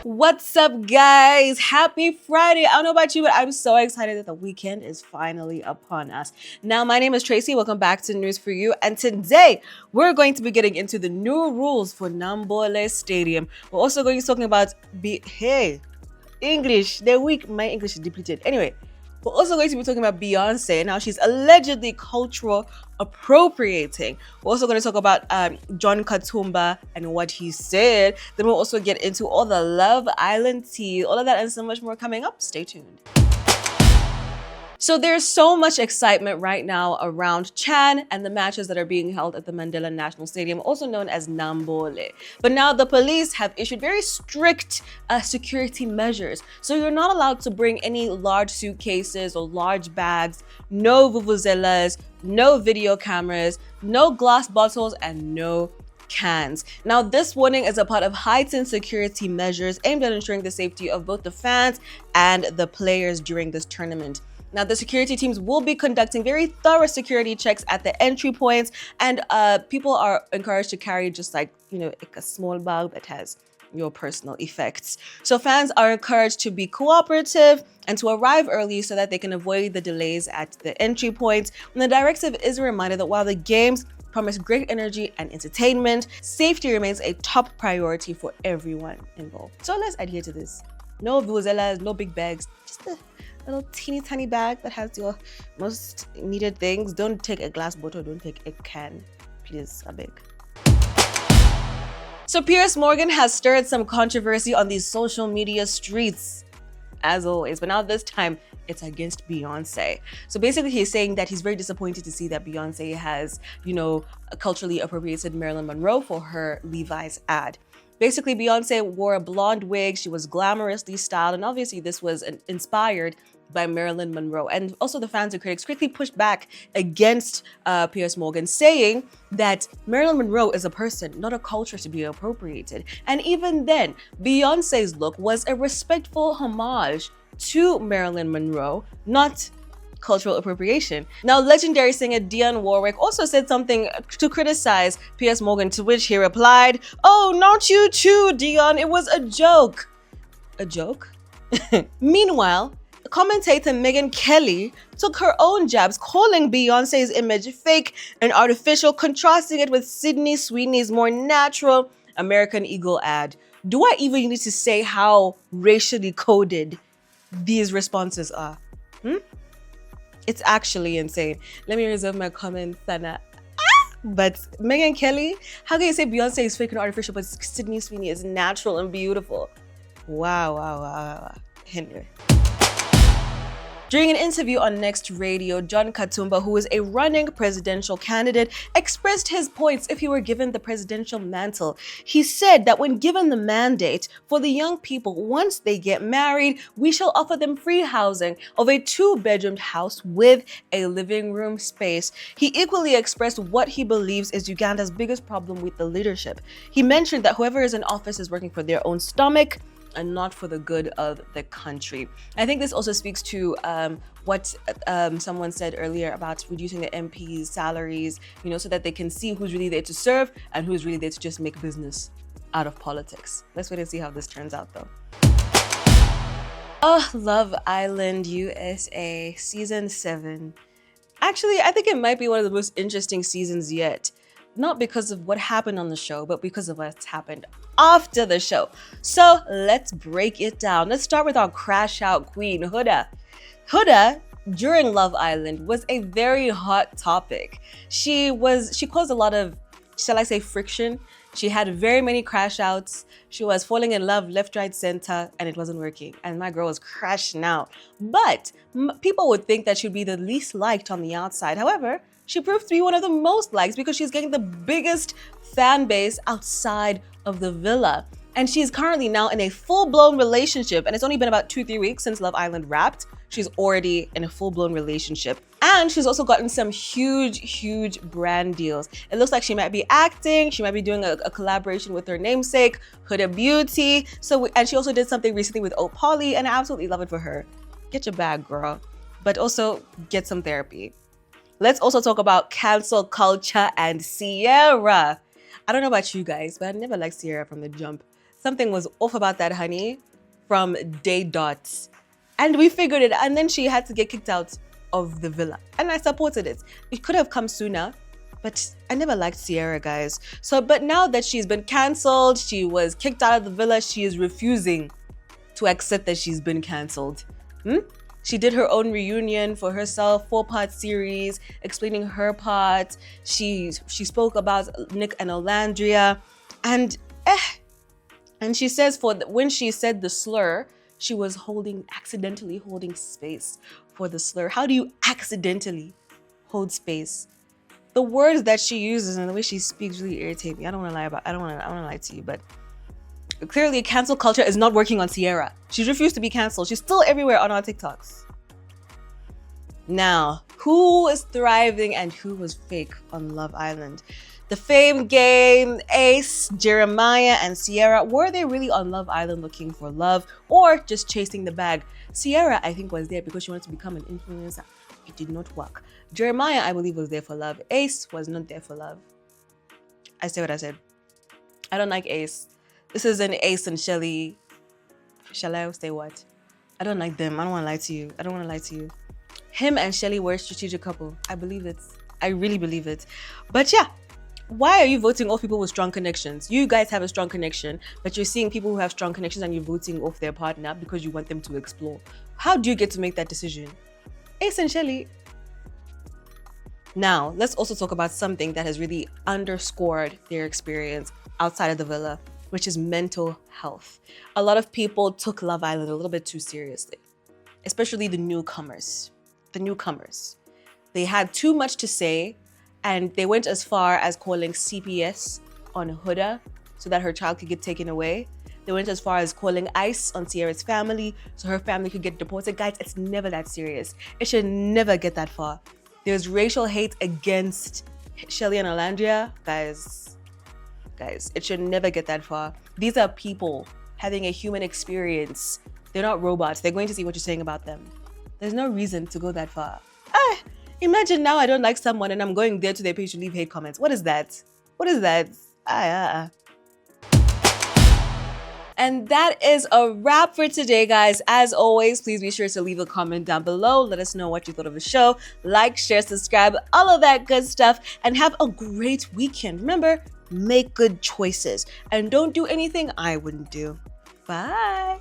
What's up, guys? Happy Friday. I don't know about you, but I'm so excited that the weekend is finally upon us. Now, my name is Tracy. Welcome back to News for You. And today, we're going to be getting into the new rules for Namboole Stadium. We're also going to be talking about English. They're weak. My English is depleted. Anyway, we're also going to be talking about Beyoncé and how she's allegedly cultural appropriating. We're also going to talk about John Katumba and what he said. Then we'll also get into all the Love Island tea, all of that and so much more coming up. Stay tuned. So there's so much excitement right now around Chan and the matches that are being held at the Mandela National Stadium, also known as Namboole. But now the police have issued very strict security measures. So you're not allowed to bring any large suitcases or large bags, no vuvuzelas, no video cameras, no glass bottles, and no cans. Now, this warning is a part of heightened security measures aimed at ensuring the safety of both the fans and the players during this tournament. Now, the security teams will be conducting very thorough security checks at the entry points, and people are encouraged to carry just like a small bag that has your personal effects. So fans are encouraged to be cooperative and to arrive early so that they can avoid the delays at the entry points. And the directive is a reminder that while the games promise great energy and entertainment, safety remains a top priority for everyone involved. So let's adhere to this. No vuvuzelas, no big bags, just a little teeny tiny bag that has your most needed things. Don't take a glass bottle, don't take a can, please, I beg. So Piers Morgan has stirred some controversy on these social media streets, as always, but now this time it's against Beyoncé. So basically he's saying that he's very disappointed to see that Beyoncé has, culturally appropriated Marilyn Monroe for her Levi's ad. Basically, Beyoncé wore a blonde wig, she was glamorously styled, and obviously this was inspired by Marilyn Monroe. And also the fans and critics quickly pushed back against Piers Morgan, saying that Marilyn Monroe is a person, not a culture to be appropriated. And even then, Beyoncé's look was a respectful homage to Marilyn Monroe, not cultural appropriation. Now, legendary singer Dionne Warwick also said something to criticize Piers Morgan, to which he replied, "Oh, not you too, Dionne, it was a joke." A joke? Meanwhile, commentator Megyn Kelly took her own jabs, calling Beyoncé's image fake and artificial, contrasting it with Sydney Sweeney's more natural American Eagle ad. Do I even need to say how racially coded these responses are? It's actually insane. Let me reserve my comments, Sana. But Megyn Kelly, how can you say Beyoncé is fake and artificial, but Sydney Sweeney is natural and beautiful? Wow. Anyway. During an interview on Next Radio, John Katumba, who is a running presidential candidate, expressed his points if he were given the presidential mantle. He said that when given the mandate for the young people, once they get married, we shall offer them free housing of a 2-bedroomed house with a living room space. He equally expressed what he believes is Uganda's biggest problem with the leadership. He mentioned that whoever is in office is working for their own stomach and not for the good of the country. I think this also speaks to what someone said earlier about reducing the MPs' salaries, so that they can see who's really there to serve and who's really there to just make business out of politics. Let's wait and see how this turns out, though. Oh, Love Island USA Season 7. Actually, I think it might be one of the most interesting seasons yet. Not because of what happened on the show, but because of what's happened after the show. So let's break it down. Let's start with our crash out queen, Huda. Huda, during Love Island, was a very hot topic. She caused a lot of, shall I say, friction. She had very many crash outs. She was falling in love left, right, center, and it wasn't working. And my girl was crashing out. But people would think that she'd be the least liked on the outside. However, she proved to be one of the most liked because she's getting the biggest fan base outside of the villa. And she's currently now in a full-blown relationship. And it's only been about 2-3 weeks since Love Island wrapped. She's already in a full-blown relationship. And she's also gotten some huge brand deals. It looks like she might be acting. She might be doing a collaboration with her namesake, Huda Beauty. And she also did something recently with Polly, and I absolutely love it for her. Get your bag, girl. But also get some therapy. Let's also talk about cancel culture and Sierra. I don't know about you guys, but I never liked Sierra from the jump. something was off about that honey from day dot. And we figured it, and then she had to get kicked out of the villa. And I supported it. It could have come sooner, but I never liked Ciara, guys. So, but now that she's been cancelled, she was kicked out of the villa, she is refusing to accept that she's been cancelled. She did her own reunion for herself, 4-part series, explaining her part. She spoke about Nick and Olandria, and she says when she said the slur, she was accidentally holding space for the slur. How do you accidentally hold space? The words that she uses and the way she speaks really irritate me. I don't want to lie to you, but clearly cancel culture is not working on Ciara. She's refused to be canceled. She's still everywhere on our TikToks. Now, who is thriving and who was fake on Love Island? The Fame Game, Ace, Jeremiah, and Ciara, were they really on Love Island looking for love or just chasing the bag? Ciara, I think, was there because she wanted to become an influencer. It did not work. Jeremiah, I believe, was there for love. Ace was not there for love. I say what I said. I don't like Ace. This is an Ace and Shelly. Shall I say what? I don't like them. I don't want to lie to you. I don't want to lie to you. Him and Shelly were a strategic couple. I believe it. I really believe it. But yeah, why are you voting off people with strong connections? You guys have a strong connection, but you're seeing people who have strong connections and you're voting off their partner because you want them to explore. How do you get to make that decision? Ace and Shelly. Now, let's also talk about something that has really underscored their experience outside of the villa, which is mental health. A lot of people took Love Island a little bit too seriously, especially the newcomers. They had too much to say, and they went as far as calling CPS on Huda so that her child could get taken away. They went as far as calling ICE on Ciara's family so her family could get deported. Guys, it's never that serious. It should never get that far. There's racial hate against Shelly and Olandria. Guys, it should never get that far. These are people having a human experience. They're not robots. They're going to see what you're saying about them. There's no reason to go that far. Imagine now I don't like someone and I'm going there to their page to leave hate comments. What is that? What is that? And that is a wrap for today, guys. As always, please be sure to leave a comment down below. Let us know what you thought of the show. Like, share, subscribe, all of that good stuff. And have a great weekend. Remember, make good choices. And don't do anything I wouldn't do. Bye.